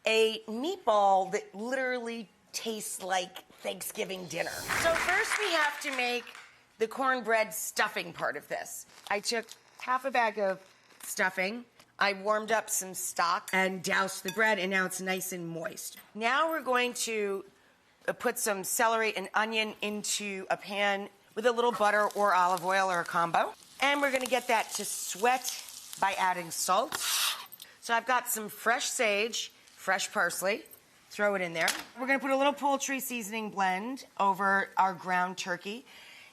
a meatball that literally tastes like Thanksgiving dinner. So first we have to make the cornbread stuffing part of this. I took half a bag of stuffing. I warmed up some stock and doused the bread, and now it's nice and moist. Now we're going to put some celery and onion into a pan with a little butter or olive oil or a combo. And we're gonna get that to sweat by adding salt. So I've got some fresh sage, fresh parsley. Throw it in there. We're gonna put a little poultry seasoning blend over our ground turkey.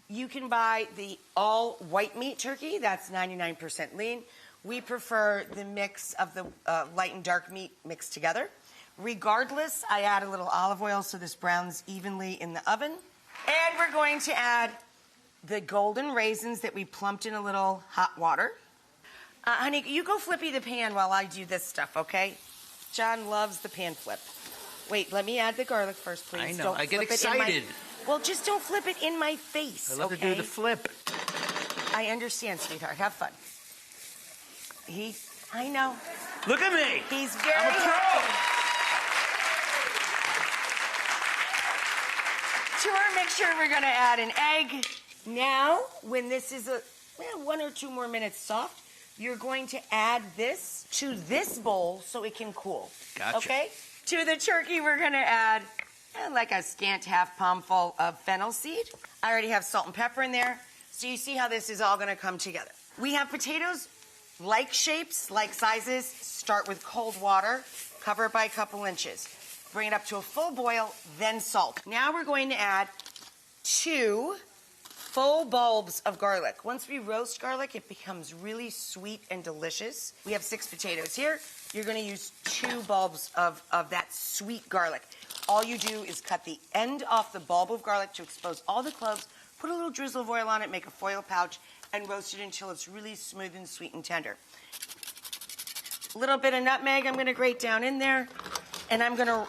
You can buy the all white meat turkey, that's 99% lean. We prefer the mix of the light and dark meat mixed together. Regardless, I add a little olive oil so this browns evenly in the oven. And we're going to add the golden raisins that we plumped in a little hot water. Honey, you go flippy the pan while I do this stuff, okay? John loves the pan flip. Wait, let me add the garlic first, please. I know, Don't I get flip it excited. Well, just don't flip it in my face, I love okay? to do the flip. I understand, sweetheart. Have fun. I know. Look at me. He's very I'm a pro. happy. To our mixture, we're gonna add an egg. Now, when this is 1 or 2 more minutes soft, you're going to add this to this bowl so it can cool. Gotcha. Okay? To the turkey, we're gonna add like a scant half palm full of fennel seed. I already have salt and pepper in there. So you see how this is all gonna come together. We have potatoes, like shapes, like sizes. Start with cold water, cover it by a couple inches. Bring it up to a full boil, then salt. Now we're going to add 2 full bulbs of garlic. Once we roast garlic, it becomes really sweet and delicious. We have 6 potatoes here. You're gonna use 2 bulbs of that sweet garlic. All you do is cut the end off the bulb of garlic to expose all the cloves, put a little drizzle of oil on it, make a foil pouch, and roast it until it's really smooth and sweet and tender. A little bit of nutmeg I'm gonna grate down in there, and I'm gonna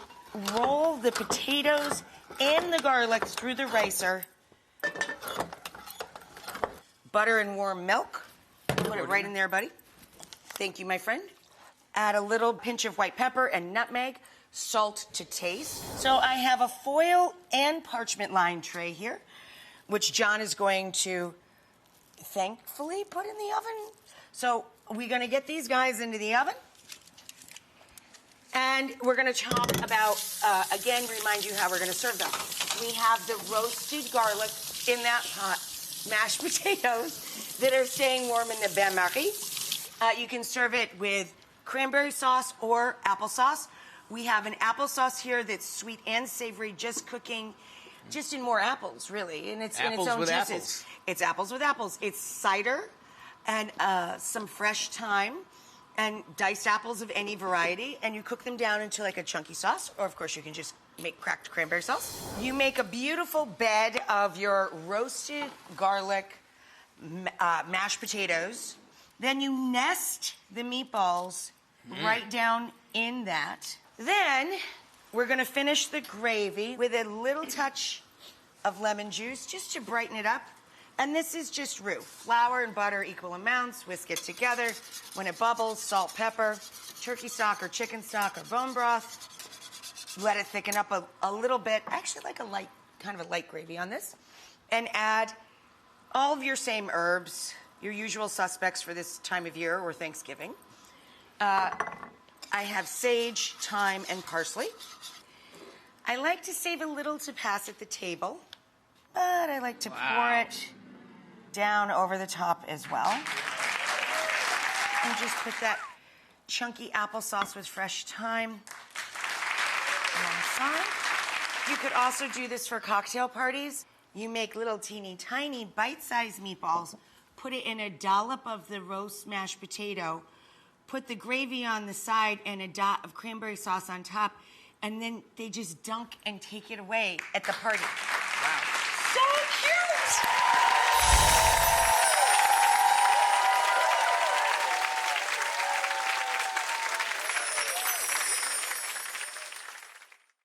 roll the potatoes and the garlic through the ricer. Butter and warm milk. Put it right in there, buddy. Thank you, my friend. Add a little pinch of white pepper and nutmeg, salt to taste. So I have a foil and parchment lined tray here, which John is going to thankfully put in the oven. So we're gonna get these guys into the oven. And we're gonna talk about, again, remind you how we're gonna serve them. We have the roasted garlic in that pot, mashed potatoes that are staying warm in the bain-marie. You can serve it with cranberry sauce or applesauce. We have an applesauce here that's sweet and savory, just cooking, just in more apples, really, and it's in its own juices. Apples. It's apples with apples. It's cider and some fresh thyme and diced apples of any variety, and you cook them down into like a chunky sauce, or of course you can just make cracked cranberry sauce. You make a beautiful bed of your roasted garlic mashed potatoes. Then you nest the meatballs right down in that. Then we're gonna finish the gravy with a little touch of lemon juice just to brighten it up. And this is just roux. Flour and butter, equal amounts, whisk it together. When it bubbles, salt, pepper, turkey stock or chicken stock or bone broth. Let it thicken up a little bit. I actually like kind of a light gravy on this. And add all of your same herbs, your usual suspects for this time of year or Thanksgiving. I have sage, thyme, and parsley. I like to save a little to pass at the table, but I like to pour it down over the top as well. And just put that chunky applesauce with fresh thyme alongside. You could also do this for cocktail parties. You make little teeny tiny bite-sized meatballs, put it in a dollop of the roast mashed potato, put the gravy on the side and a dot of cranberry sauce on top, and then they just dunk and take it away at the party. Wow. So cute!